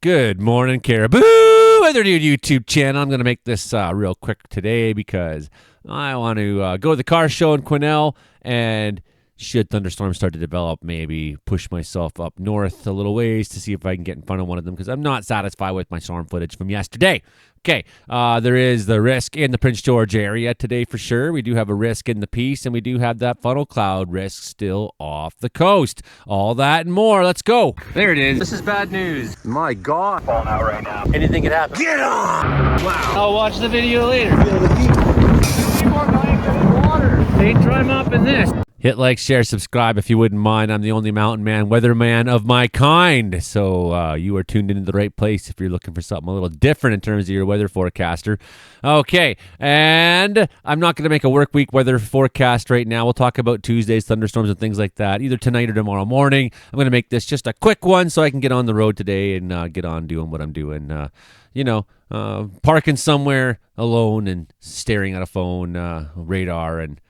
Good morning, Caribou. Weather Dude YouTube channel. I'm going to make this real quick today because I want to go to the car show in Quesnel, and should thunderstorms start to develop, maybe push myself up north a little ways to see if I can get in front of one of them because I'm not satisfied with my storm footage from yesterday. Okay, there is the risk in the Prince George area today for sure. We do have a risk in the Peace, and we do have that funnel cloud risk still off the coast. All that and more. Let's go. There it is. This is bad news. My God. Falling out right now. Anything could happen. Get on! Wow. I'll watch the video later. They try mopping this. Hit like, share, subscribe if you wouldn't mind. I'm the only mountain man, weatherman of my kind. So you are tuned into the right place if you're looking for something a little different in terms of your weather forecaster. Okay, and I'm not going to make a work week weather forecast right now. We'll talk about Tuesday's thunderstorms and things like that, either tonight or tomorrow morning. I'm going to make this just a quick one so I can get on the road today and get on doing what I'm doing. Parking somewhere alone and staring at a phone, radar, and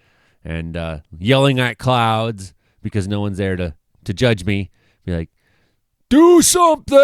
yelling at clouds because no one's there to judge me. Be like, do something!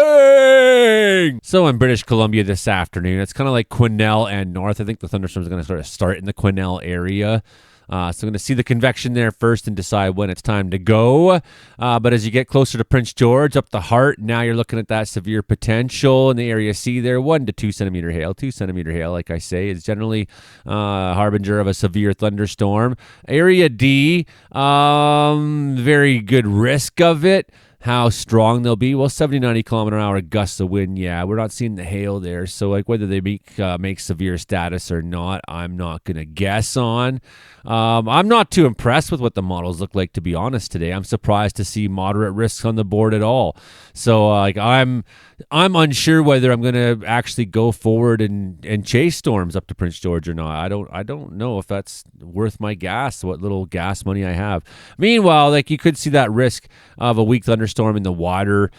So in British Columbia this afternoon, it's kind of like Quesnel and north. I think the thunderstorms are going to start in the Quesnel area. So I'm going to see the convection there first and decide when it's time to go. But as you get closer to Prince George, up the Heart, now you're looking at that severe potential in the area C there. 1 to 2 centimeter hail. 2 centimeter hail, like I say, is generally a harbinger of a severe thunderstorm. Area D, very good risk of it. How strong they'll be? Well, 70, 90 kilometer an hour gusts of wind. Yeah, we're not seeing the hail there. So, like, whether they make severe status or not, I'm not going to guess on. I'm not too impressed with what the models look like, to be honest, today. I'm surprised to see moderate risks on the board at all. So, I'm unsure whether I'm going to actually go forward and chase storms up to Prince George or not. I don't know if that's worth my gas, what little gas money I have. Meanwhile, like, you could see that risk of a weak thunderstorm in the wider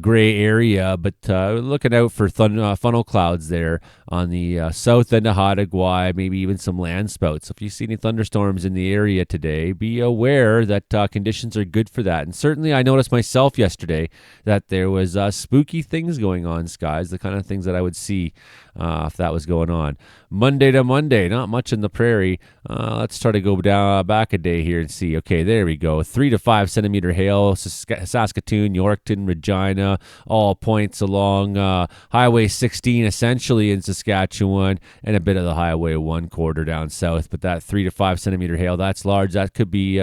gray area, but looking out for funnel clouds there on the south end of Haida-Gwaii, maybe even some land spouts. So if you see any thunderstorms in the area today, be aware that conditions are good for that. And certainly I noticed myself yesterday that there was spooky things going on in skies, the kind of things that I would see if that was going on. Monday to Monday, not much in the prairie. Let's try to go back a day here and see. Okay, there we go. 3 to 5 centimeter hail, Saskatoon, Yorkton, Regina, all points along Highway 16, essentially in Saskatchewan, and a bit of the Highway 1 quarter down south. But that 3 to 5 centimeter hail, that's large. That could be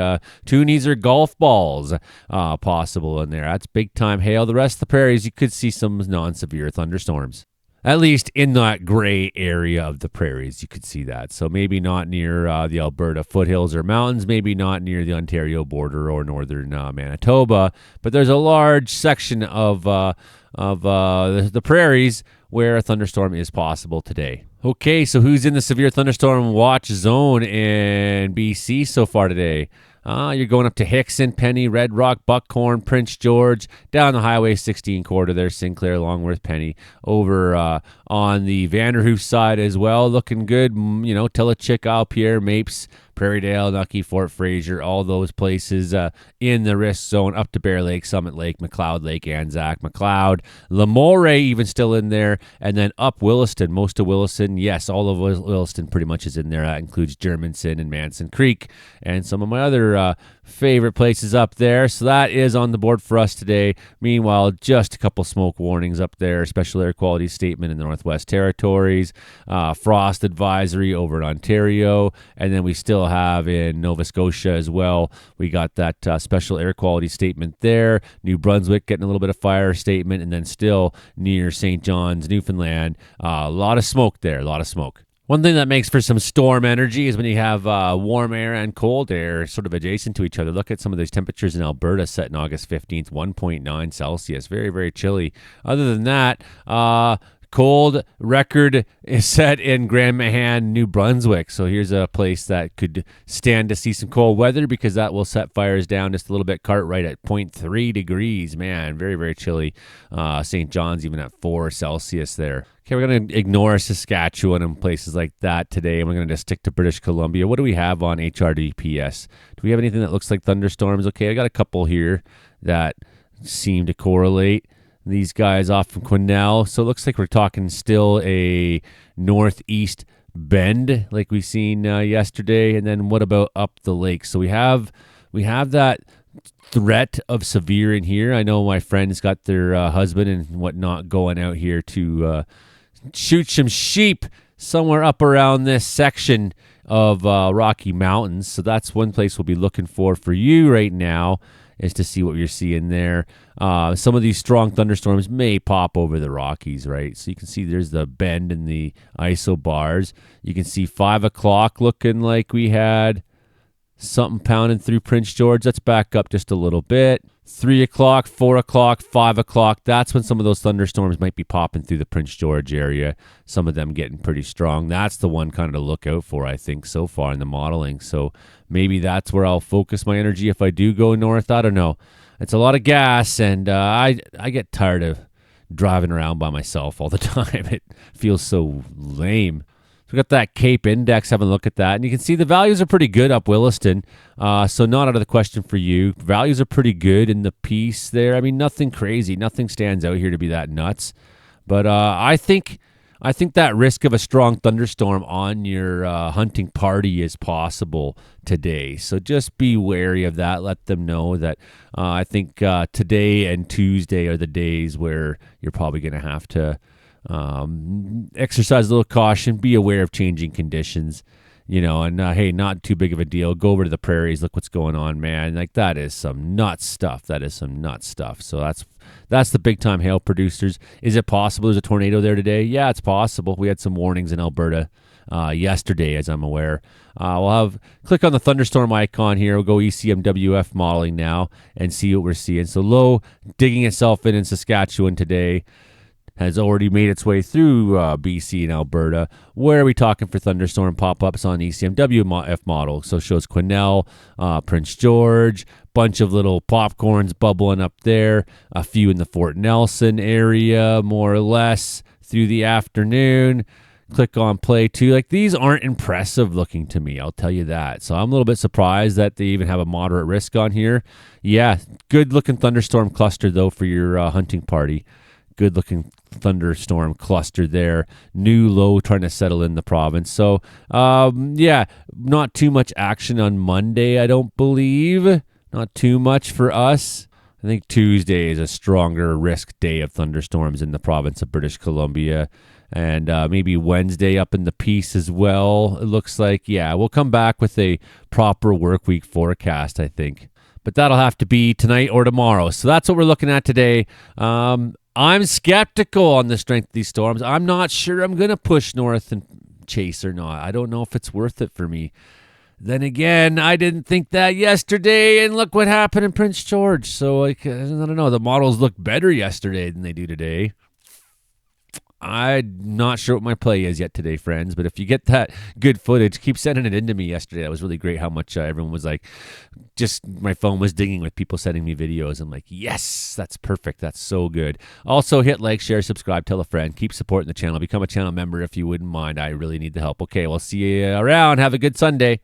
toonies or golf balls possible in there. That's big time hail. The rest of the prairies, you could see some non-severe thunderstorms. At least in that gray area of the prairies, you could see that. So maybe not near the Alberta foothills or mountains, maybe not near the Ontario border or northern Manitoba, but there's a large section of the prairies where a thunderstorm is possible today. Okay, so who's in the severe thunderstorm watch zone in BC so far today? You're going up to Hickson, Penny, Red Rock, Buckhorn, Prince George, down the Highway 16 corridor there, Sinclair, Longworth, Penny, over on the Vanderhoof side as well, looking good. Tillechik, Isle Pierre, Mapes, Prairie Dale, Nucky, Fort Fraser, all those places in the risk zone, up to Bear Lake, Summit Lake, McLeod Lake, Anzac, McLeod, Lemoore even still in there, and then up Williston, most of Williston. Yes, all of Williston pretty much is in there. That includes Germanson and Manson Creek and some of my other favorite places up there. So that is on the board for us today. Meanwhile, just a couple smoke warnings up there. Special air quality statement in the Northwest Territories, frost advisory over in Ontario, and then we still have in Nova Scotia as well. We got that special air quality statement there. New Brunswick getting a little bit of fire statement, and then still near St. John's, Newfoundland. A lot of smoke there, a lot of smoke. One thing that makes for some storm energy is when you have warm air and cold air sort of adjacent to each other. Look at some of those temperatures in Alberta set in August 15th, 1.9 Celsius. Very, very chilly. Other than that, cold record is set in Grand Mahan, New Brunswick. So here's a place that could stand to see some cold weather because that will set fires down just a little bit. Cartwright at 0.3 degrees. Man, very, very chilly. St. John's even at 4 Celsius there. Okay, we're going to ignore Saskatchewan and places like that today, and we're going to just stick to British Columbia. What do we have on HRDPS? Do we have anything that looks like thunderstorms? Okay, I got a couple here that seem to correlate. these guys off from Quesnel. So it looks like we're talking still a northeast bend like we seen yesterday. And then what about up the lake? So we have that threat of severe in here. I know my friends got their husband and whatnot going out here to shoot some sheep somewhere up around this section of Rocky Mountains. So that's one place we'll be looking for you right now, is to see what you're seeing there. Some of these strong thunderstorms may pop over the Rockies, right? So you can see there's the bend in the isobars. You can see 5 o'clock looking like we had something pounding through Prince George. Let's back up just a little bit. 3 o'clock, 4 o'clock, 5 o'clock. That's when some of those thunderstorms might be popping through the Prince George area. Some of them getting pretty strong. That's the one kind of to look out for, I think, so far in the modeling. So maybe that's where I'll focus my energy if I do go north. I don't know. It's a lot of gas, and I get tired of driving around by myself all the time. It feels so lame. We got that Cape Index, having a look at that. And you can see the values are pretty good up Williston. So not out of the question for you. Values are pretty good in the piece there. I mean, nothing crazy. Nothing stands out here to be that nuts. But I think that risk of a strong thunderstorm on your hunting party is possible today. So just be wary of that. Let them know that I think today and Tuesday are the days where you're probably going to have to exercise a little caution, be aware of changing conditions, and hey, not too big of a deal. Go over to the prairies, look what's going on, man. Like, that is some nuts stuff. So that's the big time hail producers. Is it possible there's a tornado there today? Yeah, it's possible. We had some warnings in Alberta yesterday, as I'm aware. We'll click on the thunderstorm icon here. We'll go ECMWF modeling now and see what we're seeing. So low digging itself in Saskatchewan today. Has already made its way through BC and Alberta. Where are we talking for thunderstorm pop-ups on ECMWF model? So it shows Quesnel, Prince George, bunch of little popcorns bubbling up there, a few in the Fort Nelson area, more or less, through the afternoon. Click on play too. Like, these aren't impressive looking to me, I'll tell you that. So I'm a little bit surprised that they even have a moderate risk on here. Yeah, good looking thunderstorm cluster though for your hunting party. Good looking thunderstorm cluster there. New low trying to settle in the province. So, yeah, not too much action on Monday, I don't believe. Not too much for us. I think Tuesday is a stronger risk day of thunderstorms in the province of British Columbia. And maybe Wednesday up in the piece as well. It looks like, yeah, we'll come back with a proper work week forecast, I think. But that'll have to be tonight or tomorrow. So that's what we're looking at today. I'm skeptical on the strength of these storms. I'm not sure I'm going to push north and chase or not. I don't know if it's worth it for me. Then again, I didn't think that yesterday, and look what happened in Prince George. So, I don't know. The models looked better yesterday than they do today. I'm not sure what my play is yet today, friends, but if you get that good footage, keep sending it in to me yesterday. That was really great how much everyone was like, just my phone was dinging with people sending me videos. I'm like, yes, that's perfect. That's so good. Also, hit like, share, subscribe, tell a friend. Keep supporting the channel. Become a channel member if you wouldn't mind. I really need the help. Okay, we'll see you around. Have a good Sunday.